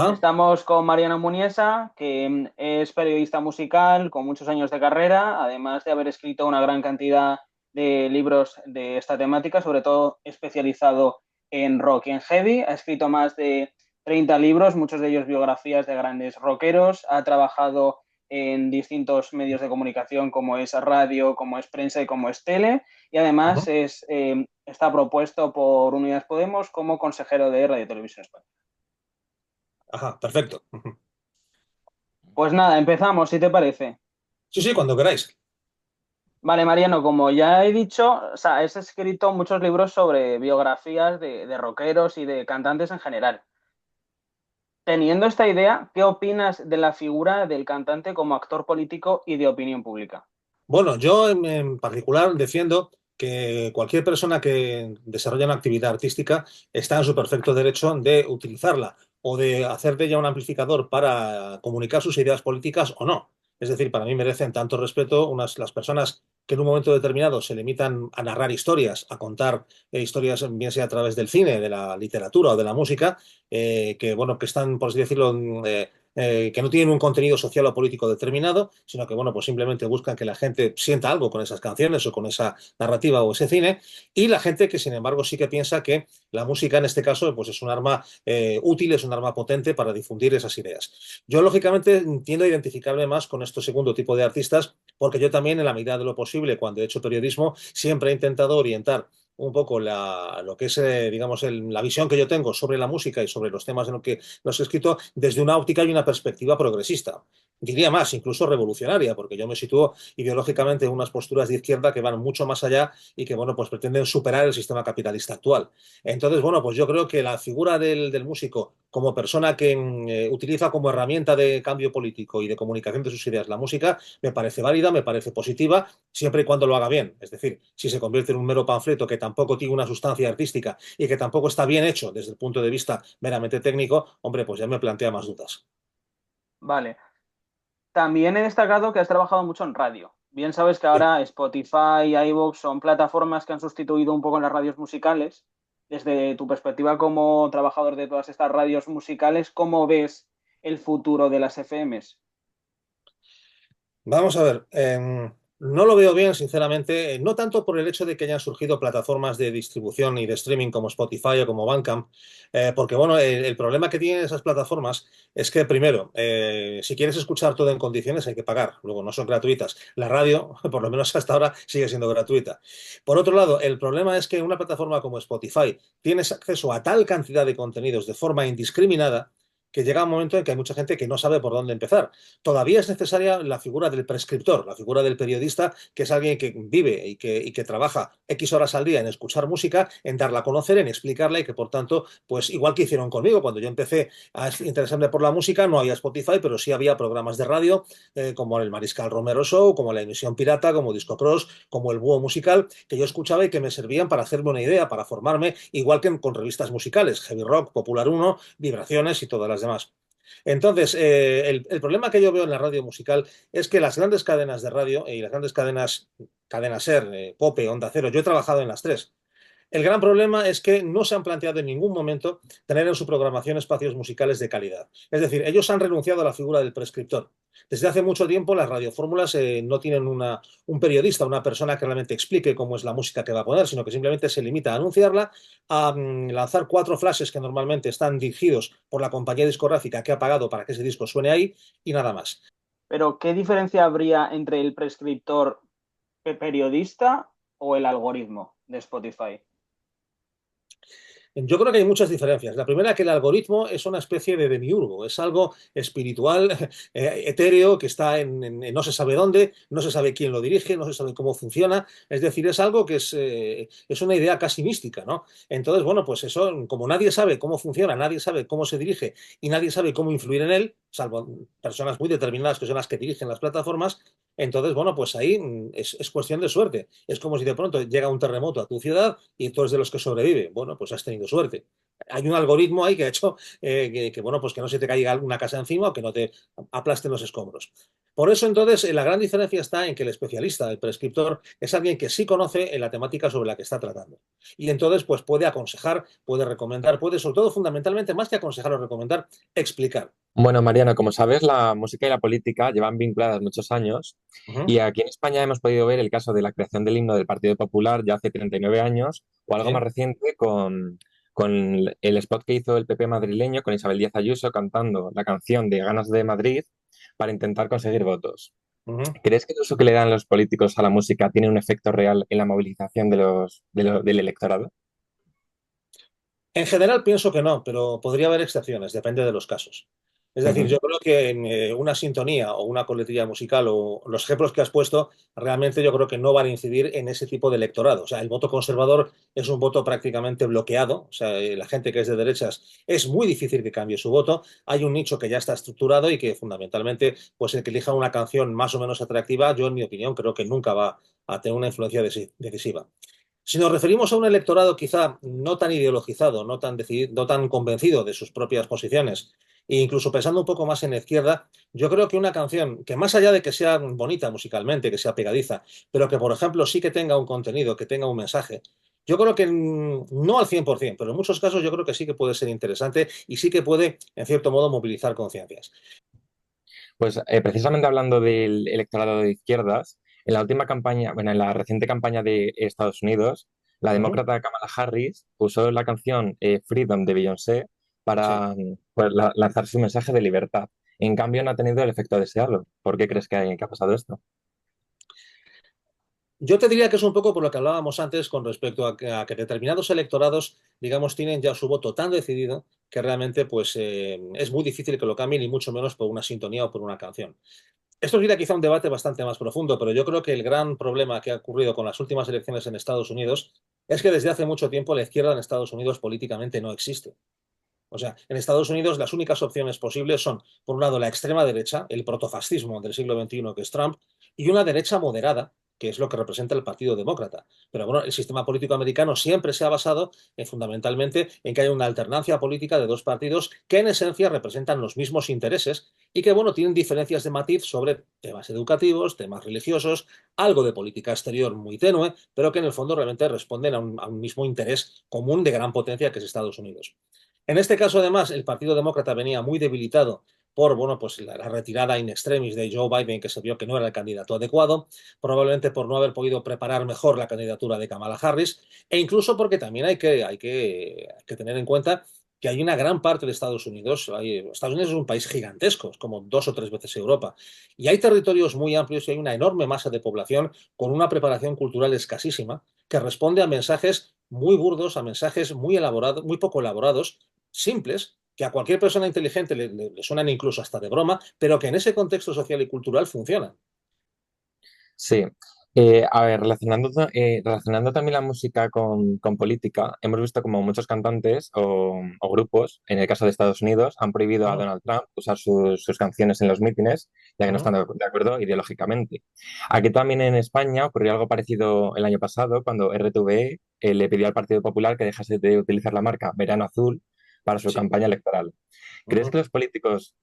Hola. Estamos con Mariano Muniesa, que es periodista musical con muchos años de carrera, además de haber escrito una gran cantidad de libros de esta temática, sobre todo especializado en rock y en heavy. Ha escrito más de 30 libros, muchos de ellos biografías de grandes rockeros. Ha trabajado en distintos medios de comunicación como es radio, como es prensa y como es tele. Y además Ujú. está propuesto por Unidas Podemos como consejero de Radio Televisión Española. Ajá, perfecto. Ujú. Pues nada, empezamos, si te parece. Sí, sí, cuando queráis. Vale, Mariano, como ya he dicho, o sea, has escrito muchos libros sobre biografías de rockeros y de cantantes en general. Teniendo esta idea, ¿qué opinas de la figura del cantante como actor político y de opinión pública? Bueno, yo en particular defiendo que cualquier persona que desarrolla una actividad artística está en su perfecto derecho de utilizarla o de hacer de ella un amplificador para comunicar sus ideas políticas o no. Es decir, para mí merecen tanto respeto las personas que en un momento determinado se limitan a narrar historias, a contar historias, bien sea a través del cine, de la literatura o de la música, que bueno, que están, por así decirlo, que no tienen un contenido social o político determinado, sino que, bueno, pues simplemente buscan que la gente sienta algo con esas canciones o con esa narrativa o ese cine, y la gente que, sin embargo, sí que piensa que la música, en este caso, pues es un arma útil, es un arma potente para difundir esas ideas. Yo, lógicamente, tiendo a identificarme más con este segundo tipo de artistas, porque yo también, en la medida de lo posible, cuando he hecho periodismo, siempre he intentado orientar un poco lo que es, digamos, la visión que yo tengo sobre la música y sobre los temas en los que los he escrito desde una óptica y una perspectiva progresista. Diría más, incluso revolucionaria, porque yo me sitúo ideológicamente en unas posturas de izquierda que van mucho más allá y que, bueno, pues pretenden superar el sistema capitalista actual. Entonces, bueno, pues yo creo que la figura del músico como persona que utiliza como herramienta de cambio político y de comunicación de sus ideas la música, me parece válida, me parece positiva, siempre y cuando lo haga bien. Es decir, si se convierte en un mero panfleto que tampoco tiene una sustancia artística y que tampoco está bien hecho desde el punto de vista meramente técnico, hombre, pues ya me plantea más dudas. Vale. También he destacado que has trabajado mucho en radio. Bien sabes que Sí. ahora Spotify, iVoox son plataformas que han sustituido un poco las radios musicales. Desde tu perspectiva como trabajador de todas estas radios musicales, ¿cómo ves el futuro de las FMs? Vamos a ver, no lo veo bien, sinceramente, no tanto por el hecho de que hayan surgido plataformas de distribución y de streaming como Spotify o como Bandcamp, porque bueno, el problema que tienen esas plataformas es que, primero, si quieres escuchar todo en condiciones hay que pagar, luego no son gratuitas. La radio, por lo menos hasta ahora, sigue siendo gratuita. Por otro lado, el problema es que una plataforma como Spotify tienes acceso a tal cantidad de contenidos de forma indiscriminada que llega un momento en que hay mucha gente que no sabe por dónde empezar. Todavía es necesaria la figura del prescriptor, la figura del periodista, que es alguien que vive y que trabaja X horas al día en escuchar música, en darla a conocer, en explicarla y que, por tanto, pues igual que hicieron conmigo, cuando yo empecé a interesarme por la música, no había Spotify, pero sí había programas de radio como el Mariscal Romero Show, como la Emisión Pirata, como Disco Cross, como el Búho Musical, que yo escuchaba y que me servían para hacerme una idea, para formarme, igual que con revistas musicales, Heavy Rock, Popular Uno, Vibraciones y todas las demás. Entonces, el problema que yo veo en la radio musical es que las grandes cadenas de radio y las grandes cadenas, Cadena Ser, Cope, Onda Cero, yo he trabajado en las tres. El gran problema es que no se han planteado en ningún momento tener en su programación espacios musicales de calidad. Es decir, ellos han renunciado a la figura del prescriptor. Desde hace mucho tiempo las radiofórmulas no tienen un periodista, una persona que realmente explique cómo es la música que va a poner, sino que simplemente se limita a anunciarla, a lanzar cuatro flashes que normalmente están dirigidos por la compañía discográfica que ha pagado para que ese disco suene ahí y nada más. Pero, ¿qué diferencia habría entre el prescriptor periodista o el algoritmo de Spotify? Yo creo que hay muchas diferencias. La primera, que el algoritmo es una especie de demiurgo, es algo espiritual, etéreo, que está en no se sabe dónde, no se sabe quién lo dirige, no se sabe cómo funciona. Es decir, es algo que es una idea casi mística, ¿no? Entonces, bueno, pues eso, como nadie sabe cómo funciona, nadie sabe cómo se dirige y nadie sabe cómo influir en él, salvo personas muy determinadas que son las que dirigen las plataformas, entonces, bueno, pues ahí es cuestión de suerte. Es como si de pronto llega un terremoto a tu ciudad y tú eres de los que sobrevive. Bueno, pues has tenido suerte. Hay un algoritmo ahí que ha hecho bueno, pues que no se te caiga una casa encima o que no te aplasten los escombros. Por eso, entonces, la gran diferencia está en que el especialista, el prescriptor, es alguien que sí conoce en la temática sobre la que está tratando. Y entonces, pues puede aconsejar, puede recomendar, puede, sobre todo, fundamentalmente, más que aconsejar o recomendar, explicar. Bueno, Mariano, como sabes, la música y la política llevan vinculadas muchos años Ujú. y aquí en España hemos podido ver el caso de la creación del himno del Partido Popular ya hace 39 años o algo más Sí. reciente con el spot que hizo el PP madrileño con Isabel Díaz Ayuso cantando la canción de Ganas de Madrid para intentar conseguir votos. Ujú. ¿Crees que el uso que le dan los políticos a la música tiene un efecto real en la movilización del electorado? En general pienso que no, pero podría haber excepciones, depende de los casos. Es decir, Ujú. yo creo que en una sintonía o una coletilla musical o los ejemplos que has puesto, realmente yo creo que no van a incidir en ese tipo de electorado. O sea, el voto conservador es un voto prácticamente bloqueado. O sea, la gente que es de derechas es muy difícil que cambie su voto. Hay un nicho que ya está estructurado y que fundamentalmente, pues el que elija una canción más o menos atractiva, yo en mi opinión creo que nunca va a tener una influencia decisiva. Si nos referimos a un electorado quizá no tan ideologizado, no tan decidido, no tan convencido de sus propias posiciones, e incluso pensando un poco más en la izquierda, yo creo que una canción que más allá de que sea bonita musicalmente, que sea pegadiza, pero que por ejemplo sí que tenga un contenido, que tenga un mensaje, yo creo que no al 100%, pero en muchos casos yo creo que sí que puede ser interesante y sí que puede, en cierto modo, movilizar conciencias. Pues precisamente hablando del electorado de izquierdas, en la última campaña, bueno, en la reciente campaña de Estados Unidos, la Ujú. demócrata Kamala Harris usó la canción Freedom de Beyoncé Sí. para pues, lanzar su mensaje de libertad. En cambio, no ha tenido el efecto deseado. ¿Por qué crees que ha pasado esto? Yo te diría que es un poco por lo que hablábamos antes con respecto a que determinados electorados, digamos, tienen ya su voto tan decidido que realmente pues, es muy difícil que lo cambien y mucho menos por una sintonía o por una canción. Esto sería quizá un debate bastante más profundo, pero yo creo que el gran problema que ha ocurrido con las últimas elecciones en Estados Unidos es que desde hace mucho tiempo la izquierda en Estados Unidos políticamente no existe. O sea, en Estados Unidos las únicas opciones posibles son, por un lado, la extrema derecha, el protofascismo del siglo XXI, que es Trump, y una derecha moderada, que es lo que representa el Partido Demócrata. Pero bueno, el sistema político americano siempre se ha basado fundamentalmente en que hay una alternancia política de dos partidos que en esencia representan los mismos intereses y que, bueno, tienen diferencias de matiz sobre temas educativos, temas religiosos, algo de política exterior muy tenue, pero que en el fondo realmente responden a un mismo interés común de gran potencia que es Estados Unidos. En este caso, además, el Partido Demócrata venía muy debilitado por bueno, pues la retirada in extremis de Joe Biden, que se vio que no era el candidato adecuado, probablemente por no haber podido preparar mejor la candidatura de Kamala Harris, e incluso porque también hay que tener en cuenta que hay una gran parte de Estados Unidos, Estados Unidos es un país gigantesco, es como dos o tres veces Europa, y hay territorios muy amplios y hay una enorme masa de población con una preparación cultural escasísima que responde a mensajes muy burdos, a mensajes muy elaborados, muy poco elaborados, simples, que a cualquier persona inteligente le suenan incluso hasta de broma, pero que en ese contexto social y cultural funcionan. Sí. A ver, relacionando también la música con política, hemos visto como muchos cantantes o grupos, en el caso de Estados Unidos, han prohibido a Uh Donald Trump usar sus canciones en los mítines, ya que no -huh. están de acuerdo ideológicamente. Aquí también en España ocurrió algo parecido el año pasado, cuando RTVE le pidió al Partido Popular que dejase de utilizar la marca Verano Azul para su Sí. campaña electoral. Uh ¿Crees -huh. que los políticos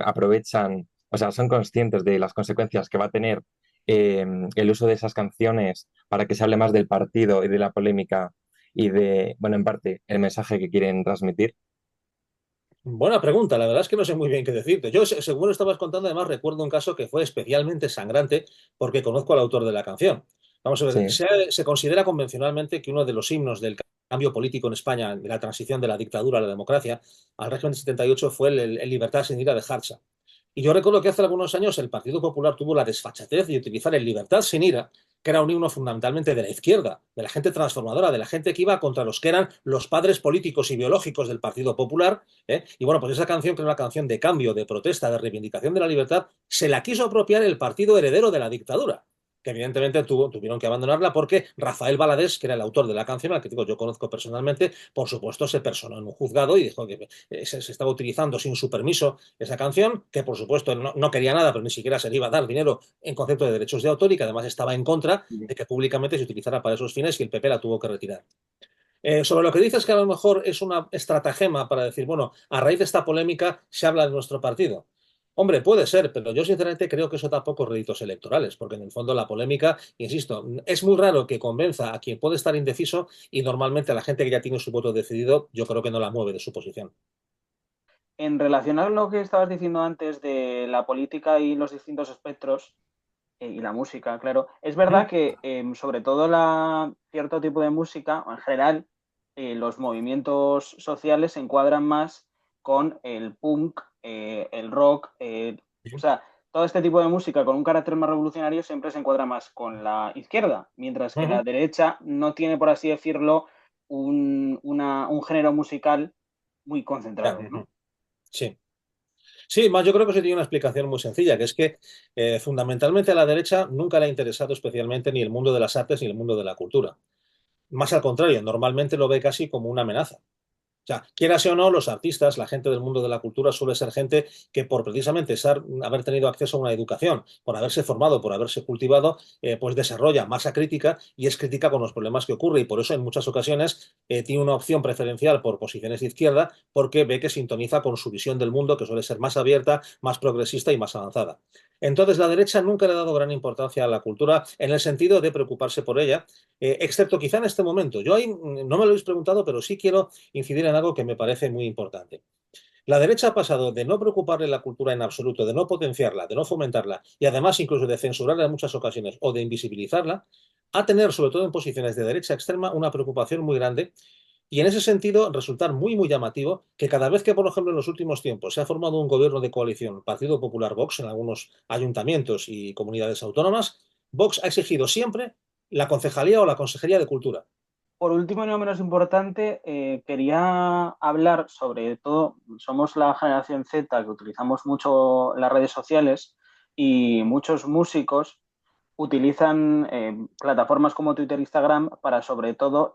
aprovechan, o sea, son conscientes de las consecuencias que va a tener el uso de esas canciones para que se hable más del partido y de la polémica y de, bueno, en parte, el mensaje que quieren transmitir? Buena pregunta, la verdad es que no sé muy bien qué decirte. Yo, según lo estabas contando, además recuerdo un caso que fue especialmente sangrante porque conozco al autor de la canción. Vamos a ver, Sí. se considera convencionalmente que uno de los himnos del cambio político en España, de la transición de la dictadura a la democracia, al régimen de 78, fue el Libertad sin ira de Harcha. Y yo recuerdo que hace algunos años el Partido Popular tuvo la desfachatez de utilizar el Libertad sin ira, que era un himno fundamentalmente de la izquierda, de la gente transformadora, de la gente que iba contra los que eran los padres políticos y biológicos del Partido Popular, ¿eh? Y bueno, pues esa canción, que era una canción de cambio, de protesta, de reivindicación de la libertad, se la quiso apropiar el partido heredero de la dictadura, que evidentemente tuvieron que abandonarla porque Rafael Valadés, que era el autor de la canción, al que digo, yo conozco personalmente, por supuesto se personó en un juzgado y dijo que se estaba utilizando sin su permiso esa canción, que por supuesto no quería nada, pero ni siquiera se le iba a dar dinero en concepto de derechos de autor y que además estaba en contra de que públicamente se utilizara para esos fines y el PP la tuvo que retirar. Sobre lo que dices que a lo mejor es una estratagema para decir, bueno, a raíz de esta polémica se habla de nuestro partido. Hombre, puede ser, pero yo sinceramente creo que eso tampoco es réditos electorales, porque en el fondo la polémica, insisto, es muy raro que convenza a quien puede estar indeciso y normalmente a la gente que ya tiene su voto decidido, yo creo que no la mueve de su posición. En relación a lo que estabas diciendo antes de la política y los distintos espectros, y la música, claro, es verdad ¿Mm? que sobre todo cierto tipo de música, o en general, los movimientos sociales se encuadran más con el punk, el rock, o sea, todo este tipo de música con un carácter más revolucionario siempre se encuadra más con la izquierda, mientras que la Ujú. derecha no tiene, por así decirlo, un género musical muy Ya, concentrado, ¿no? ujú. Sí. Sí, más yo creo que eso tiene una explicación muy sencilla, que es que fundamentalmente a la derecha nunca le ha interesado especialmente ni el mundo de las artes ni el mundo de la cultura. Más al contrario, normalmente lo ve casi como una amenaza. O sea, quieras o no, los artistas, la gente del mundo de la cultura suele ser gente que por precisamente haber tenido acceso a una educación, por haberse formado, por haberse cultivado, pues desarrolla masa crítica y es crítica con los problemas que ocurre y por eso en muchas ocasiones tiene una opción preferencial por posiciones de izquierda porque ve que sintoniza con su visión del mundo que suele ser más abierta, más progresista y más avanzada. Entonces, la derecha nunca le ha dado gran importancia a la cultura en el sentido de preocuparse por ella, excepto quizá en este momento. Yo ahí no me lo habéis preguntado, pero sí quiero incidir en algo que me parece muy importante. La derecha ha pasado de no preocuparle la cultura en absoluto, de no potenciarla, de no fomentarla y además incluso de censurarla en muchas ocasiones o de invisibilizarla, a tener, sobre todo en posiciones de derecha extrema, una preocupación muy grande y en ese sentido resultar muy, muy llamativo que cada vez que, por ejemplo, en los últimos tiempos se ha formado un gobierno de coalición Partido Popular Vox en algunos ayuntamientos y comunidades autónomas, Vox ha exigido siempre la concejalía o la consejería de cultura. Por último y no menos importante, quería hablar sobre todo, somos la generación Z que utilizamos mucho las redes sociales y muchos músicos utilizan plataformas como Twitter e Instagram para sobre todo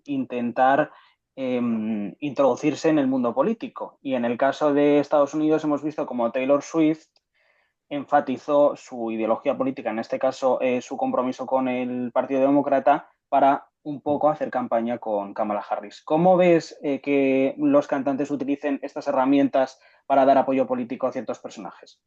intentar introducirse en el mundo político. Y en el caso de Estados Unidos hemos visto como Taylor Swift enfatizó su ideología política, en este caso su compromiso con el Partido Demócrata, para un poco hacer campaña con Kamala Harris. ¿Cómo ves que los cantantes utilicen estas herramientas para dar apoyo político a ciertos personajes?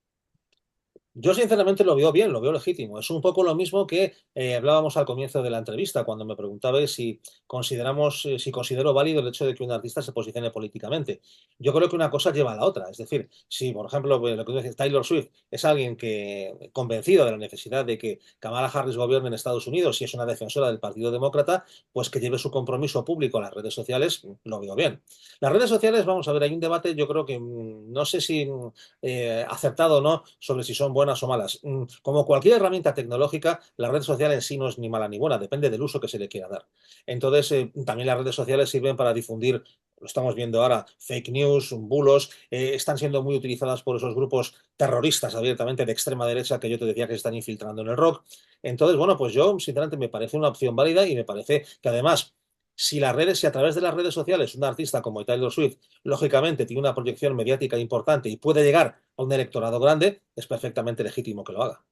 Yo sinceramente lo veo bien, lo veo legítimo. Es un poco lo mismo que hablábamos al comienzo de la entrevista, cuando me preguntabais si considero válido el hecho de que un artista se posicione políticamente. Yo creo que una cosa lleva a la otra. Es decir, si, por ejemplo, pues, lo que tú dices, Taylor Swift es alguien que convencido de la necesidad de que Kamala Harris gobierne en Estados Unidos y es una defensora del Partido Demócrata, pues que lleve su compromiso público a las redes sociales, lo veo bien. Las redes sociales, vamos a ver, hay un debate, yo creo que no sé si acertado o no sobre si son buenas o malas. Como cualquier herramienta tecnológica, la red social en sí no es ni mala ni buena, depende del uso que se le quiera dar. Entonces, también las redes sociales sirven para difundir, lo estamos viendo ahora, fake news, bulos, están siendo muy utilizadas por esos grupos terroristas abiertamente de extrema derecha que yo te decía que se están infiltrando en el rock. Entonces, bueno, pues yo, sinceramente, me parece una opción válida y me parece que además si a través de las redes sociales un artista como Taylor Swift, lógicamente tiene una proyección mediática importante y puede llegar a un electorado grande, es perfectamente legítimo que lo haga.